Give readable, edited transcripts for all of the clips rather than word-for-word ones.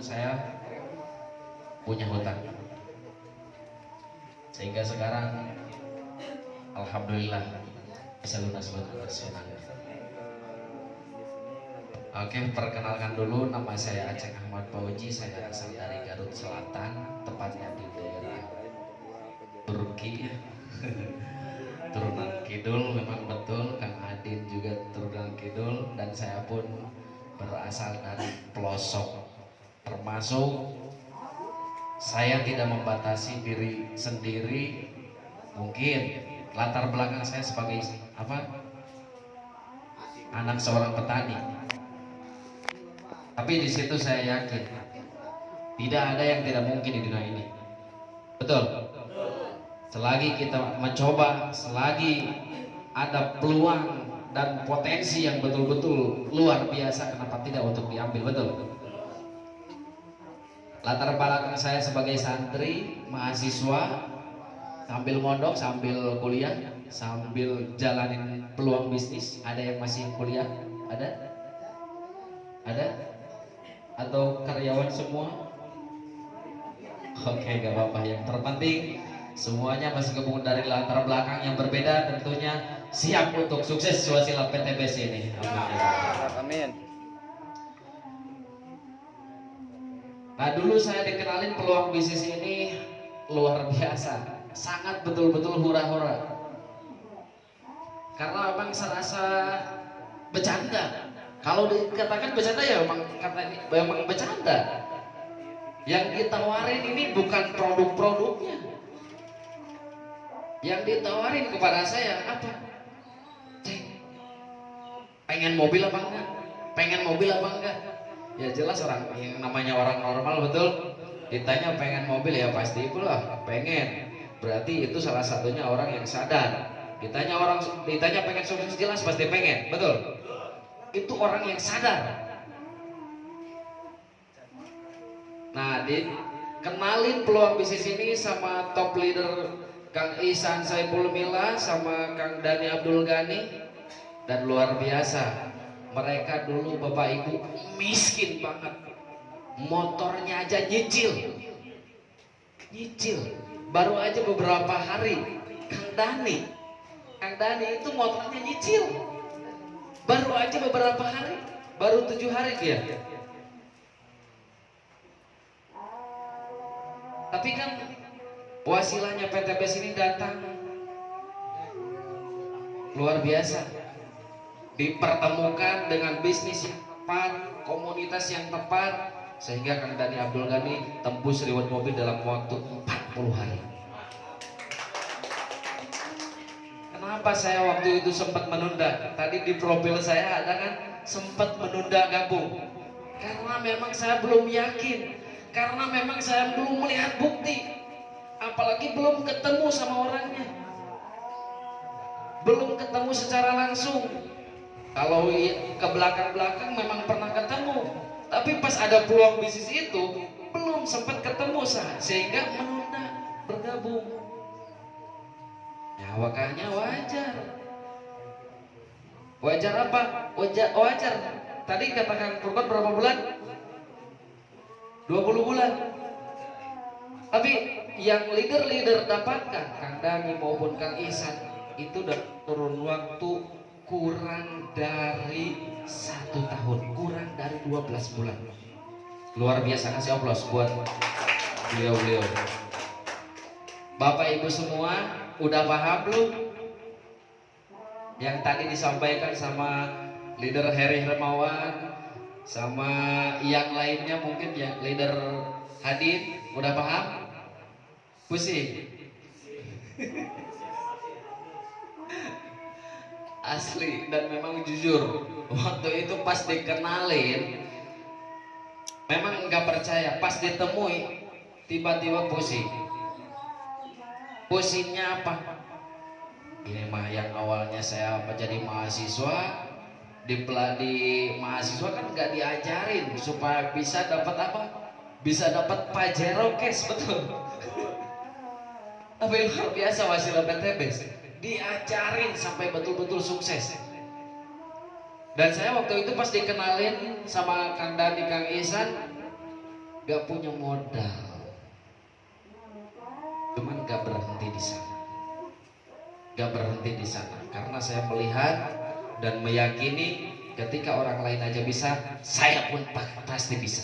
saya punya hutang, sehingga sekarang alhamdulillah bisa lunas senang. Oke, perkenalkan dulu, nama saya Aceng Ahmad Fauji. Saya asal dari Garut Selatan, tepatnya di daerah Turki. Turunan Kidul, memang betul. Kang Adin juga turunan Kidul, dan saya pun berasal dari pelosok. Termasuk saya tidak membatasi diri sendiri. Mungkin latar belakang saya sebagai anak seorang petani. Tapi di situ saya yakin tidak ada yang tidak mungkin di dunia ini. Betul? Selagi kita mencoba, selagi ada peluang dan potensi yang betul-betul luar biasa, kenapa tidak untuk diambil? Betul? Latar belakang saya sebagai santri, mahasiswa, sambil mondok, sambil kuliah, sambil jalanin peluang bisnis. Ada yang masih kuliah? Ada? Ada? Atau karyawan semua? Oke, gak apa-apa. Yang terpenting semuanya masih gabung dari latar belakang yang berbeda, tentunya siap untuk sukses Swasila PTBS ini. Amin. Nah, dulu saya dikenalin peluang bisnis ini luar biasa, sangat betul-betul hura-hura. Karena memang serasa bercanda. Kalau dikatakan bercanda ya memang bercanda. Yang ditawarin ini bukan produk-produknya. Yang ditawarin kepada saya apa? Ceng, pengen mobil apa enggak? Pengen mobil apa enggak? Ya jelas orang yang namanya orang normal, betul. Ditanya pengen mobil ya pasti itulah pengen. Berarti itu salah satunya orang yang sadar. Ditanya pengen sukses, jelas pasti pengen, betul. Itu orang yang sadar. Nah, dikenalin peluang bisnis ini sama top leader Kang Ihsan Saiful Mila sama Kang Dani Abdul Ghani, dan luar biasa. Mereka dulu bapak ibu miskin banget, motornya aja nyicil. Baru aja beberapa hari Kang Dani itu motornya nyicil. Baru aja beberapa hari, baru 7 hari dia. Tapi kan wasilanya PTBS ini datang luar biasa, dipertemukan dengan bisnis yang tepat, komunitas yang tepat, sehingga Kang Dani Abdul Ghani tembus reward mobil dalam waktu 40 hari. Kenapa saya waktu itu sempat menunda? Tadi di profil saya ada kan, sempat menunda gabung. Karena memang saya belum yakin, karena memang saya belum melihat bukti, apalagi belum ketemu sama orangnya, belum ketemu secara langsung. Kalau ke belakang-belakang memang pernah ketemu, tapi pas ada peluang bisnis itu belum sempat ketemu, sehingga menunda bergabung. Ya makanya wajar. Wajar apa? Wajar. Tadi katakan Furqan berapa bulan? 20 bulan. Tapi yang leader dapatkan, Kang Dani maupun Kang Ihsan, itu udah turun waktu kurang dari 1 tahun, kurang dari 12 bulan. Luar biasa, kasih aplaus buat beliau. Bapak ibu semua udah paham belum? Yang tadi disampaikan sama leader Heri Hermawan, sama yang lainnya mungkin ya, leader Hadid, udah paham? Pusing? Asli, dan memang jujur, waktu itu pas dikenalin memang nggak percaya, pas ditemui tiba-tiba pusing. Pusingnya apa? Ini mah yang awalnya saya jadi mahasiswa, di mahasiswa kan nggak diajarin supaya bisa dapat apa? Bisa dapat Pajero cash, betul. Tapi luar biasa Wasilah PTBS, diajarin sampai betul-betul sukses. Dan saya waktu itu pas dikenalin sama Kang Dani, Kang Ihsan, gak punya modal, cuman gak berhenti di sana. Gak berhenti di sana karena saya melihat dan meyakini ketika orang lain aja bisa, saya pun pasti bisa.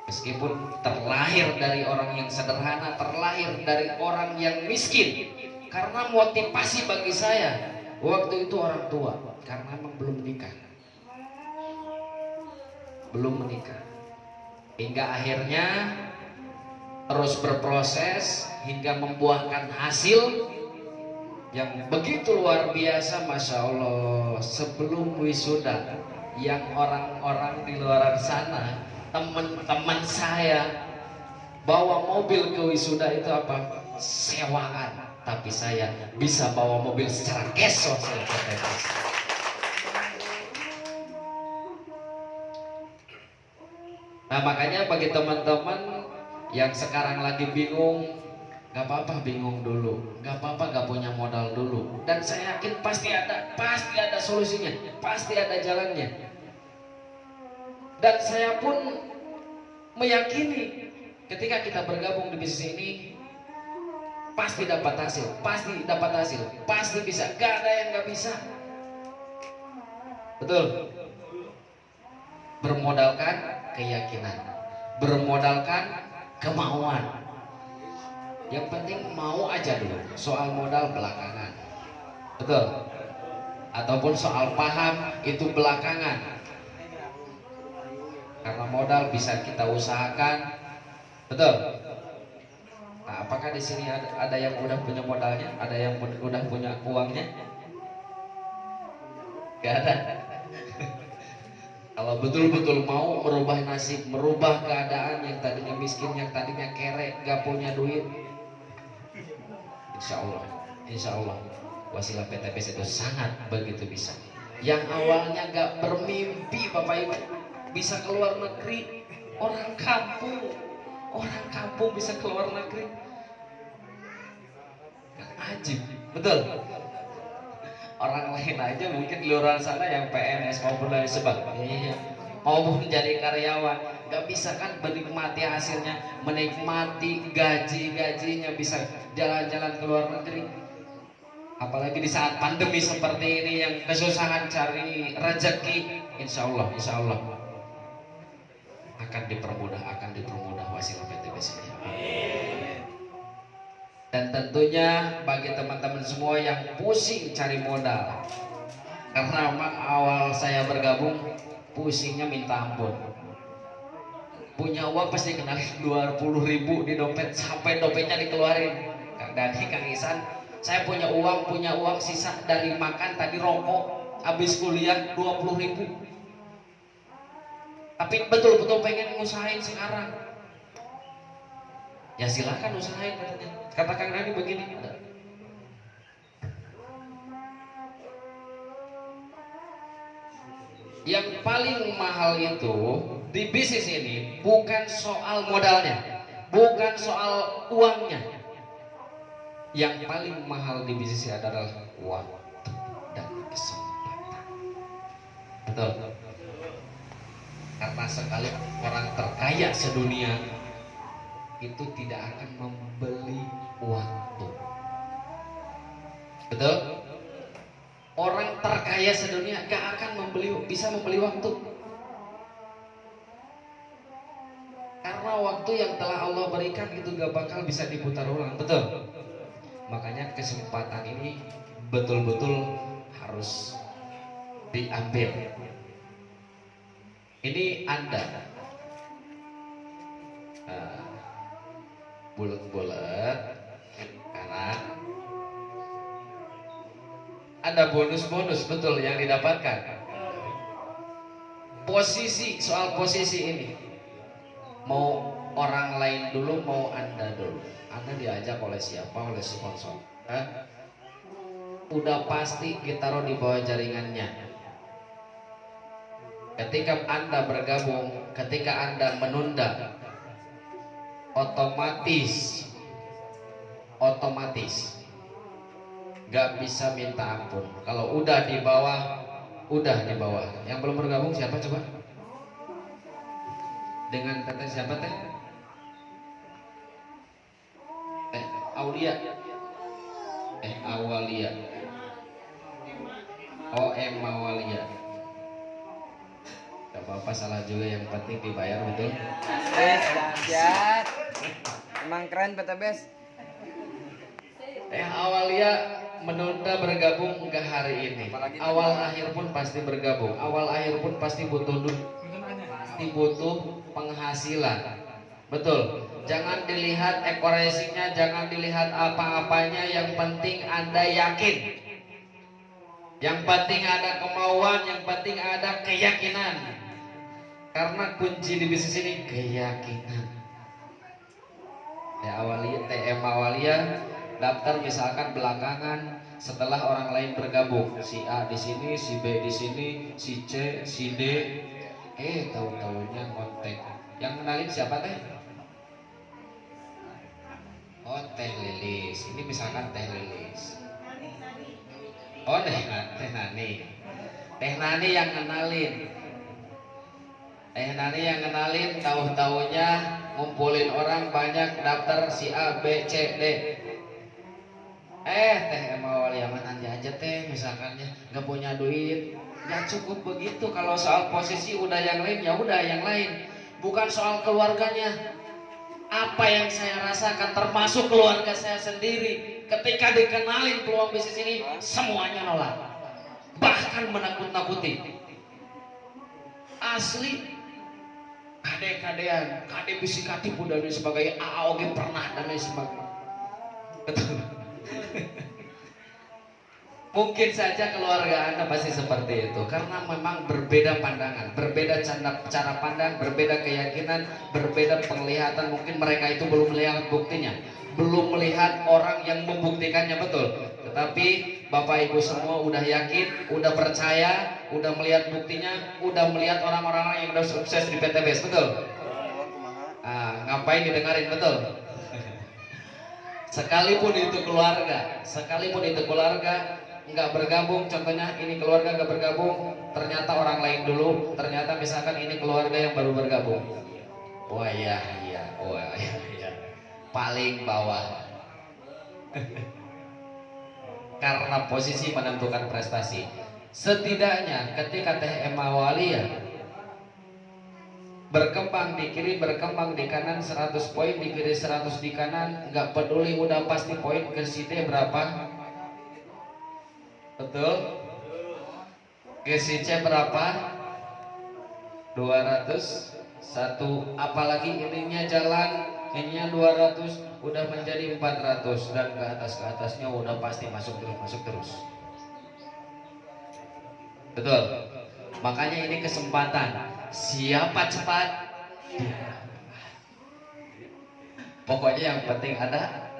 Meskipun terlahir dari orang yang sederhana, terlahir dari orang yang miskin. Karena motivasi bagi saya waktu itu orang tua, karena emang belum menikah. Belum menikah. Hingga akhirnya terus berproses hingga membuahkan hasil yang begitu luar biasa, Masya Allah. Sebelum wisuda, yang orang-orang di luar sana, teman-teman saya bawa mobil ke wisuda itu apa? Sewaan. Tapi saya bisa bawa mobil secara cash. Nah makanya bagi teman-teman yang sekarang lagi bingung, gak apa-apa bingung dulu, gak apa-apa gak punya modal dulu. Dan saya yakin pasti ada solusinya, pasti ada jalannya. Dan saya pun meyakini ketika kita bergabung di bisnis ini pasti dapat hasil, pasti bisa, gak ada yang gak bisa. Betul. Bermodalkan keyakinan, bermodalkan kemauan. Yang penting mau aja dulu, soal modal belakangan. Betul. Ataupun soal paham itu belakangan. Karena modal bisa kita usahakan. Betul. Nah, apakah di sini ada yang udah punya modalnya? Ada yang udah punya uangnya? Gak ada. Kalau betul-betul mau merubah nasib, merubah keadaan yang tadinya miskin, yang tadinya kere, gak punya duit, Insya Allah Wasilah PTBS itu sangat begitu bisa. Yang awalnya gak bermimpi Bapak Ibu bisa keluar negeri, orang kampung bisa keluar negeri, kan ajib, betul. Orang lain aja mungkin di luar sana yang PNS maupun lain sebagainya, maupun menjadi karyawan, gak bisa kan menikmati hasilnya, menikmati gajinya, bisa jalan-jalan ke luar negeri. Apalagi di saat pandemi seperti ini yang kesusahan cari rezeki, insya Allah akan dipermudah Wasilah PTBS ini. Dan tentunya bagi teman-teman semua yang pusing cari modal, karena memang awal saya bergabung pusingnya minta ampun. Punya uang pasti kena 20.000 di dompet sampai dompetnya dikeluarin. Kang Dani, Kang Isan, saya punya uang sisa dari makan tadi, rokok, habis kuliah 20.000. Tapi betul-betul pengen ngusahain sekarang. Ya silakan usahain katanya. Kata Kang Dani begini. Yang paling mahal itu di bisnis ini bukan soal modalnya, bukan soal uangnya. Yang paling mahal di bisnis ini adalah waktu dan kesempatan. Betul. Karena sekali orang terkaya sedunia itu tidak akan membeli waktu. Betul? Orang terkaya sedunia gak akan bisa membeli waktu. Karena waktu yang telah Allah berikan itu gak bakal bisa diputar ulang. Betul? Makanya kesempatan ini betul-betul harus diambil. Ini Anda bulat-bulat kanan, ada bonus-bonus, betul, yang didapatkan. Soal posisi ini mau orang lain dulu, mau Anda dulu. Anda diajak oleh siapa? Oleh sponsor. Udah pasti ditaruh di bawah jaringannya. Ketika Anda bergabung, ketika Anda menunda, otomatis gak bisa minta ampun. Kalau udah di bawah. Yang belum bergabung siapa coba? dengan teteh siapa teh? Teh Aulia. Awalia. Oh, Walia. Gak apa-apa, salah juga, yang penting dibayar betul. Dahsyat. Emang keren PTBS. Awalia menunda bergabung ke hari ini. Awal akhir pun pasti bergabung. Awal akhir pun pasti butuh penghasilan. Betul. Jangan dilihat ekoresinya, jangan dilihat apa-apanya. Yang penting Anda yakin. Yang penting ada kemauan, yang penting ada keyakinan. Karena kunci di bisnis ini keyakinan. TM Awalia daftar misalkan belakangan setelah orang lain bergabung. Si A di sini, si B di sini, si C, si D. Tahu-tahunya kontak. Yang kenalin siapa teh? Oh, Teh Lilis. Ini misalkan Teh Lilis. Oh, Teh Nani. Teh Nani yang kenalin. Teh Nani yang kenalin, tahu-tahunya ngumpulin orang banyak, daftar si A, B, C, D. Teh Walia nanti aja teh, misalkannya nggak punya duit. Nggak cukup begitu. Kalau soal posisi udah yang lain, ya udah yang lain. Bukan soal keluarganya. Apa yang saya rasakan termasuk keluarga saya sendiri ketika dikenalin peluang bisnis ini, semuanya nolak, bahkan menakut-nakuti. Asli kade-kadean, kade bisi katipu dan lain sebagainya, AOG pernah dan lain sebagainya. Betul. Mungkin saja keluarga Anda pasti seperti itu, karena memang berbeda pandangan, berbeda cara pandang, berbeda keyakinan, berbeda penglihatan. Mungkin mereka itu belum melihat buktinya, belum melihat orang yang membuktikannya, betul. Tetapi Bapak Ibu semua udah yakin, udah percaya, udah melihat buktinya, udah melihat orang-orang yang udah sukses di PTBS, betul. Ngapain didengarin, betul. Sekalipun itu keluarga nggak bergabung, contohnya ini keluarga nggak bergabung, ternyata orang lain dulu, ternyata misalkan ini keluarga yang baru bergabung. Wah iya, paling bawah. Karena posisi menentukan prestasi. Setidaknya ketika TM Awalia berkembang di kiri, berkembang di kanan, 100 poin di kiri, 100 di kanan, nggak peduli, udah pasti poin ke sini berapa? Betul? Ke C berapa? 201. Apalagi ininya jalan, ininya 200, udah menjadi 400, dan ke atasnya udah pasti masuk terus. Betul? Makanya ini kesempatan. Siapa cepat? Pokoknya yang penting ada.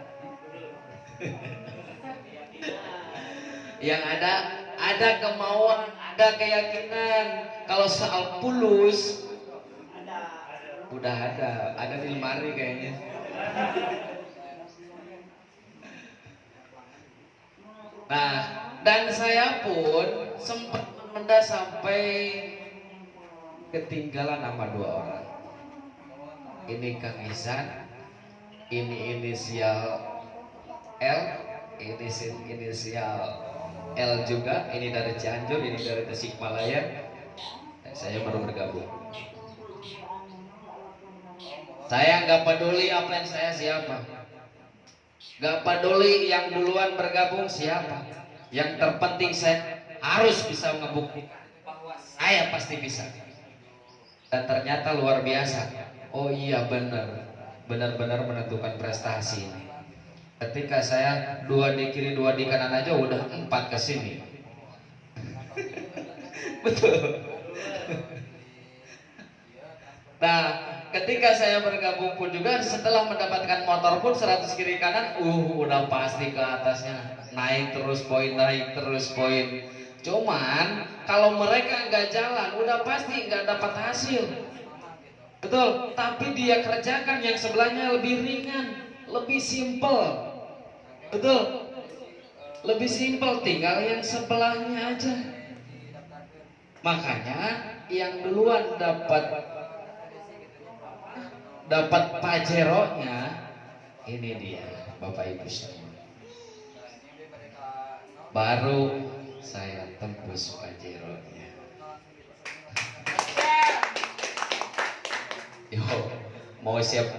Yang ada kemauan, ada keyakinan. Kalau soal pulus udah ada di lemari kayaknya. Nah, dan saya pun sempat menunda sampai ketinggalan nama 2 orang. Ini Kang Ihsan, ini inisial L, ini inisial L juga, ini dari Cianjur, ini dari Tasikmalaya. Saya baru bergabung. Saya nggak peduli apa yang saya siapa, nggak peduli yang duluan bergabung siapa. Yang terpenting saya harus bisa ngebuktikan bahwa saya pasti bisa. Dan ternyata luar biasa. Oh iya, benar-benar menentukan prestasi. Ketika saya 2 di kiri 2 di kanan aja udah 4 ke sini. Betul. Nah, ketika saya bergabung pun juga setelah mendapatkan motor pun 100 kiri kanan, udah pasti ke atasnya naik terus poin. Cuman kalau mereka nggak jalan, udah pasti nggak dapat hasil. Betul. Tapi dia kerjakan yang sebelahnya lebih ringan, lebih simple. Betul. Lebih simpel, tinggal yang sebelahnya aja. Makanya yang duluan dapat dapat Pajero-nya, ini dia Bapak Ibu semua. Baru saya tembus Pajero-nya. Yo, mau siap